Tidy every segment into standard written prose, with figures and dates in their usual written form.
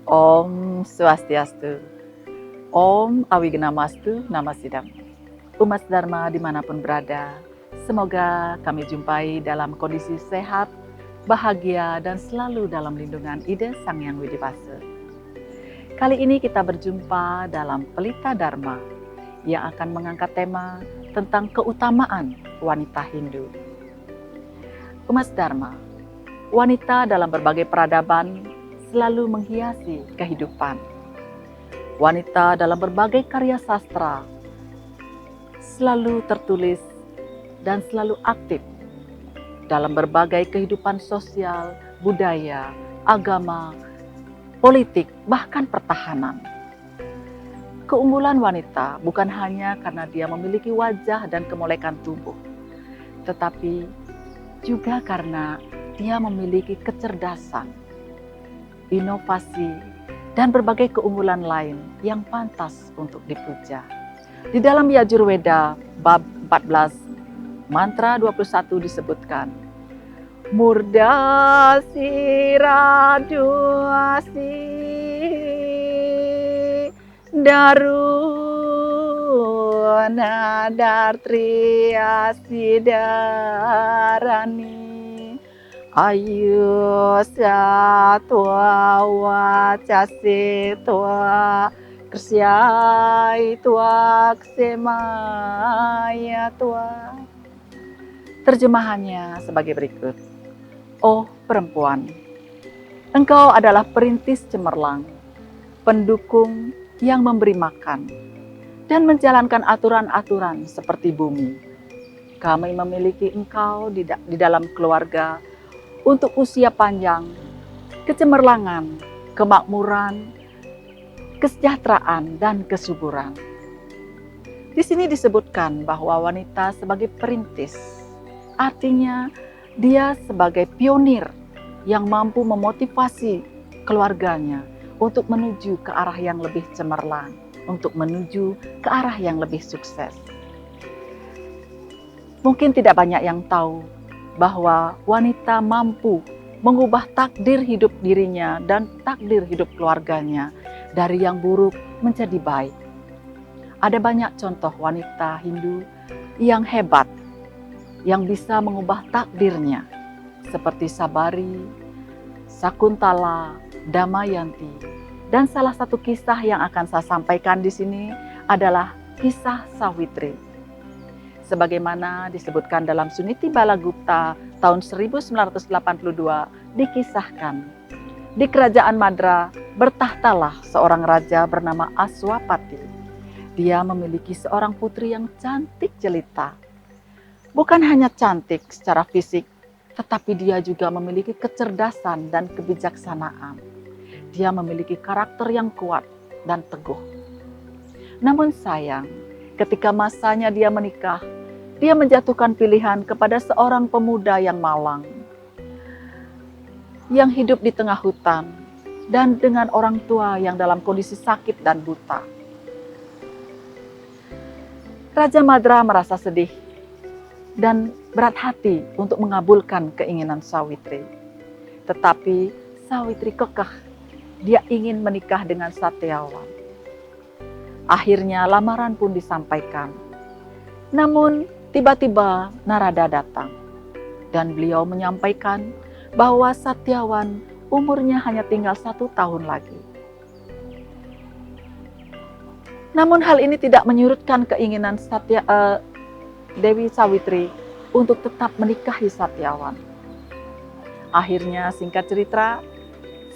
Om Swastiastu, Om Awignamastu Namasidam. Umat Dharma dimanapun berada, semoga kami jumpai dalam kondisi sehat, bahagia, dan selalu dalam lindungan Ide Sang Hyang Widibhasa. Kali ini kita berjumpa dalam Pelita Dharma yang akan mengangkat tema tentang keutamaan wanita Hindu. Umat Dharma, wanita dalam berbagai peradaban selalu menghiasi kehidupan. Wanita dalam berbagai karya sastra selalu tertulis dan selalu aktif dalam berbagai kehidupan sosial, budaya, agama, politik, bahkan pertahanan. Keunggulan wanita bukan hanya karena dia memiliki wajah dan kemolekan tubuh, tetapi juga karena dia memiliki kecerdasan, inovasi, dan berbagai keunggulan lain yang pantas untuk dipuja. Di dalam Yajurveda bab 14 mantra 21 disebutkan, Murdasi Raduasi Daruna Dartriasi Darani Ayu Satwa Wacase Tua Kersyai Tua Ksemaya Tua. Terjemahannya sebagai berikut. Oh perempuan, engkau adalah perintis cemerlang, pendukung yang memberi makan, dan menjalankan aturan-aturan seperti bumi. Kami memiliki engkau di dalam keluarga untuk usia panjang, kecemerlangan, kemakmuran, kesejahteraan, dan kesuburan. Di sini disebutkan bahwa wanita sebagai perintis, artinya dia sebagai pionir yang mampu memotivasi keluarganya untuk menuju ke arah yang lebih cemerlang, untuk menuju ke arah yang lebih sukses. Mungkin tidak banyak yang tahu bahwa wanita mampu mengubah takdir hidup dirinya dan takdir hidup keluarganya dari yang buruk menjadi baik. Ada banyak contoh wanita Hindu yang hebat, yang bisa mengubah takdirnya, seperti Sabari, Sakuntala, Damayanti, dan salah satu kisah yang akan saya sampaikan di sini adalah kisah Sawitri. Sebagaimana disebutkan dalam Suniti Balagupta tahun 1982 dikisahkan, di kerajaan Madra bertahtalah seorang raja bernama Aswapati. Dia memiliki seorang putri yang cantik jelita. Bukan hanya cantik secara fisik, tetapi dia juga memiliki kecerdasan dan kebijaksanaan. Dia memiliki karakter yang kuat dan teguh. Namun sayang, ketika masanya dia menikah, dia menjatuhkan pilihan kepada seorang pemuda yang malang, yang hidup di tengah hutan, dan dengan orang tua yang dalam kondisi sakit dan buta. Raja Madra merasa sedih dan berat hati untuk mengabulkan keinginan Sawitri. Tetapi Sawitri kekeh, dia ingin menikah dengan Satyawan. Akhirnya lamaran pun disampaikan. Namun tiba-tiba Narada datang dan beliau menyampaikan bahwa Satyawan umurnya hanya tinggal 1 tahun lagi. Namun hal ini tidak menyurutkan keinginan Dewi Sawitri untuk tetap menikahi Satyawan. Akhirnya singkat cerita,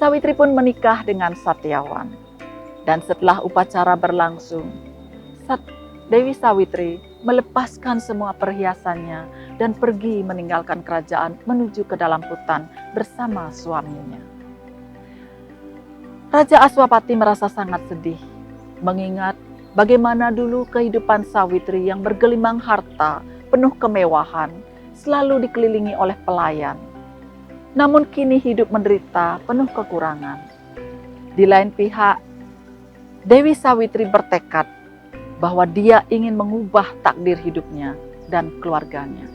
Sawitri pun menikah dengan Satyawan. Dan setelah upacara berlangsung, Dewi Sawitri melepaskan semua perhiasannya dan pergi meninggalkan kerajaan menuju ke dalam hutan bersama suaminya. Raja Aswapati merasa sangat sedih, mengingat bagaimana dulu kehidupan Sawitri yang bergelimang harta, penuh kemewahan, selalu dikelilingi oleh pelayan. Namun kini hidup menderita, penuh kekurangan. Di lain pihak, Dewi Sawitri bertekad bahwa dia ingin mengubah takdir hidupnya dan keluarganya.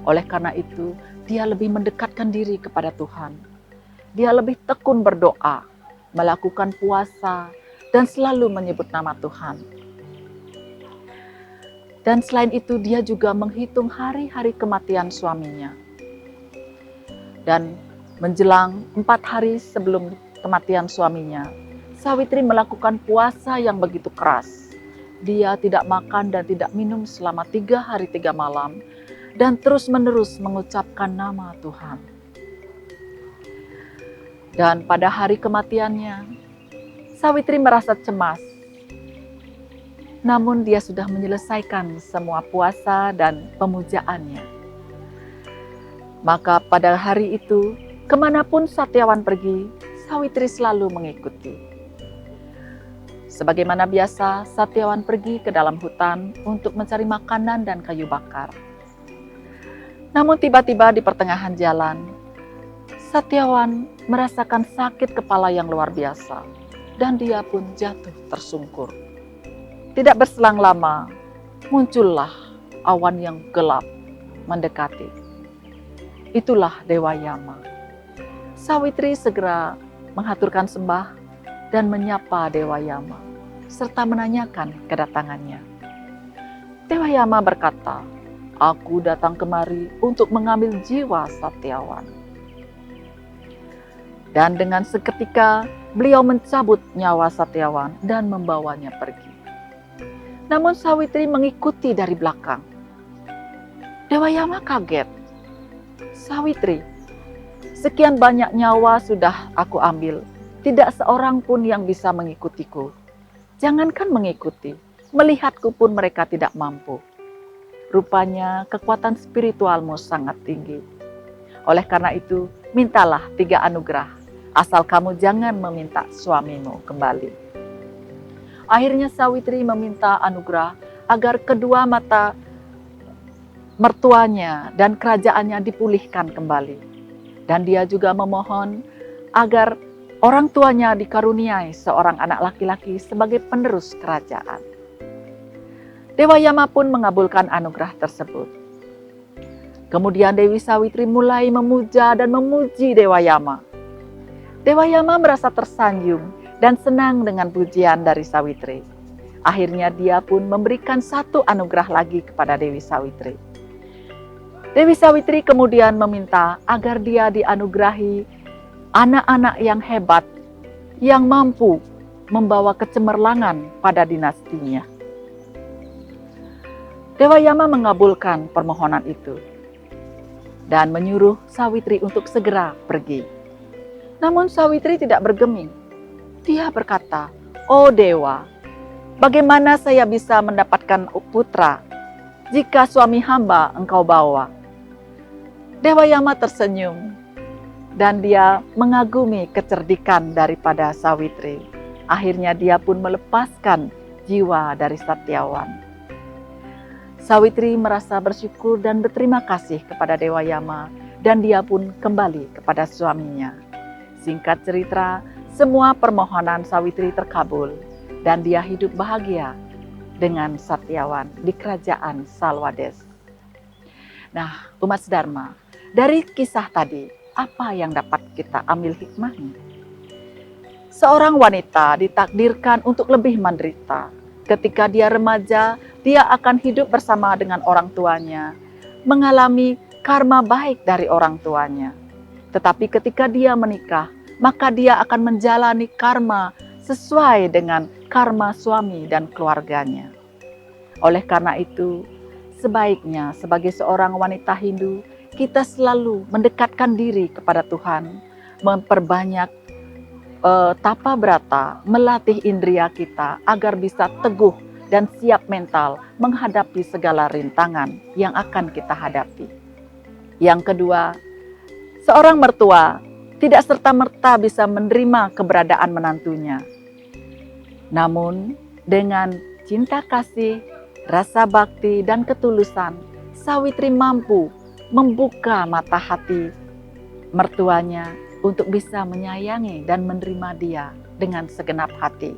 Oleh karena itu, dia lebih mendekatkan diri kepada Tuhan. Dia lebih tekun berdoa, melakukan puasa, dan selalu menyebut nama Tuhan. Dan selain itu, dia juga menghitung hari-hari kematian suaminya. Dan menjelang 4 hari sebelum kematian suaminya, Sawitri melakukan puasa yang begitu keras. Dia tidak makan dan tidak minum selama 3 hari 3 malam dan terus-menerus mengucapkan nama Tuhan. Dan pada hari kematiannya, Sawitri merasa cemas. Namun dia sudah menyelesaikan semua puasa dan pemujaannya. Maka pada hari itu, kemanapun Satyawan pergi, Sawitri selalu mengikuti. Sebagaimana biasa, Satyawan pergi ke dalam hutan untuk mencari makanan dan kayu bakar. Namun tiba-tiba di pertengahan jalan, Satyawan merasakan sakit kepala yang luar biasa dan dia pun jatuh tersungkur. Tidak berselang lama, muncullah awan yang gelap mendekati. Itulah Dewa Yama. Sawitri segera menghaturkan sembah dan menyapa Dewa Yama, serta menanyakan kedatangannya. Dewa Yama berkata, "Aku datang kemari untuk mengambil jiwa Satyawan." Dan dengan seketika beliau mencabut nyawa Satyawan dan membawanya pergi. Namun Sawitri mengikuti dari belakang. Dewa Yama kaget. "Sawitri, sekian banyak nyawa sudah aku ambil. Tidak seorang pun yang bisa mengikutiku. Jangankan mengikuti, melihatku pun mereka tidak mampu. Rupanya kekuatan spiritualmu sangat tinggi. Oleh karena itu, mintalah 3 anugerah, asal kamu jangan meminta suamimu kembali." Akhirnya Sawitri meminta anugerah agar kedua mata mertuanya dan kerajaannya dipulihkan kembali. Dan dia juga memohon agar orang tuanya dikaruniai seorang anak laki-laki sebagai penerus kerajaan. Dewa Yama pun mengabulkan anugerah tersebut. Kemudian Dewi Sawitri mulai memuja dan memuji Dewa Yama. Dewa Yama merasa tersanjung dan senang dengan pujian dari Sawitri. Akhirnya dia pun memberikan 1 anugerah lagi kepada Dewi Sawitri. Dewi Sawitri kemudian meminta agar dia dianugerahi anak-anak yang hebat, yang mampu membawa kecemerlangan pada dinastinya. Dewa Yama mengabulkan permohonan itu dan menyuruh Sawitri untuk segera pergi. Namun Sawitri tidak bergeming. Dia berkata, "Oh Dewa, bagaimana saya bisa mendapatkan putra jika suami hamba engkau bawa?" Dewa Yama tersenyum dan dia mengagumi kecerdikan daripada Sawitri. Akhirnya dia pun melepaskan jiwa dari Satyawan. Sawitri merasa bersyukur dan berterima kasih kepada Dewa Yama dan dia pun kembali kepada suaminya. Singkat cerita, semua permohonan Sawitri terkabul dan dia hidup bahagia dengan Satyawan di kerajaan Salwades. Nah, umat Dharma, dari kisah tadi, apa yang dapat kita ambil hikmahnya? Seorang wanita ditakdirkan untuk lebih menderita. Ketika dia remaja, dia akan hidup bersama dengan orang tuanya, mengalami karma baik dari orang tuanya. Tetapi ketika dia menikah, maka dia akan menjalani karma sesuai dengan karma suami dan keluarganya. Oleh karena itu, sebaiknya sebagai seorang wanita Hindu, kita selalu mendekatkan diri kepada Tuhan, memperbanyak tapa brata, melatih indria kita agar bisa teguh dan siap mental menghadapi segala rintangan yang akan kita hadapi. Yang kedua, seorang mertua tidak serta-merta bisa menerima keberadaan menantunya. Namun, dengan cinta kasih, rasa bakti, dan ketulusan, Sawitri mampu membuka mata hati mertuanya untuk bisa menyayangi dan menerima dia dengan segenap hati.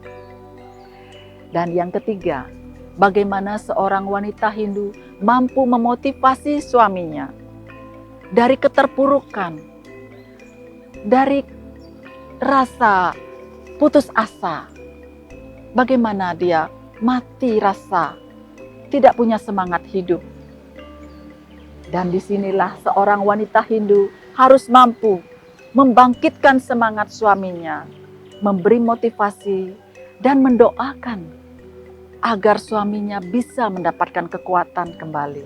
Dan yang ketiga, bagaimana seorang wanita Hindu mampu memotivasi suaminya dari keterpurukan, dari rasa putus asa. Bagaimana dia mati rasa, tidak punya semangat hidup. Dan disinilah seorang wanita Hindu harus mampu membangkitkan semangat suaminya, memberi motivasi, dan mendoakan agar suaminya bisa mendapatkan kekuatan kembali.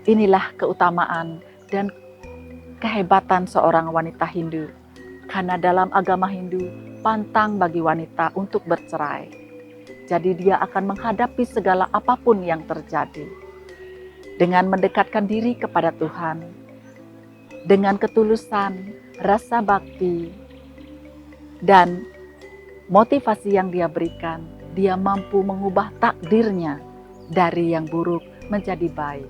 Inilah keutamaan dan kehebatan seorang wanita Hindu, karena dalam agama Hindu pantang bagi wanita untuk bercerai. Jadi dia akan menghadapi segala apapun yang terjadi dengan mendekatkan diri kepada Tuhan, dengan ketulusan, rasa bakti, dan motivasi yang dia berikan, dia mampu mengubah takdirnya dari yang buruk menjadi baik.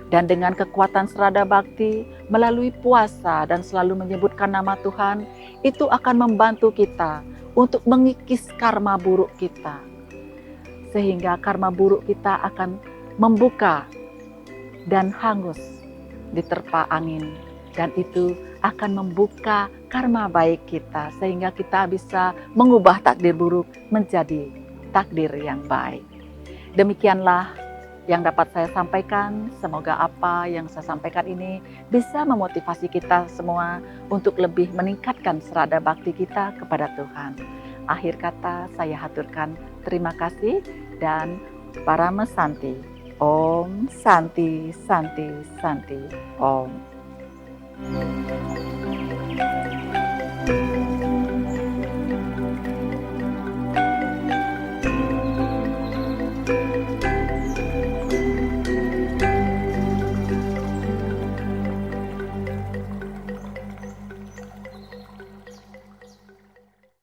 Dan dengan kekuatan serada bakti, melalui puasa dan selalu menyebutkan nama Tuhan, itu akan membantu kita untuk mengikis karma buruk kita. Sehingga karma buruk kita akan membuka dan hangus diterpa angin. Dan itu akan membuka karma baik kita, sehingga kita bisa mengubah takdir buruk menjadi takdir yang baik. Demikianlah yang dapat saya sampaikan. Semoga apa yang saya sampaikan ini bisa memotivasi kita semua untuk lebih meningkatkan serada bakti kita kepada Tuhan. Akhir kata saya haturkan terima kasih dan Parama Santi. Om Santi Santi Santi Om.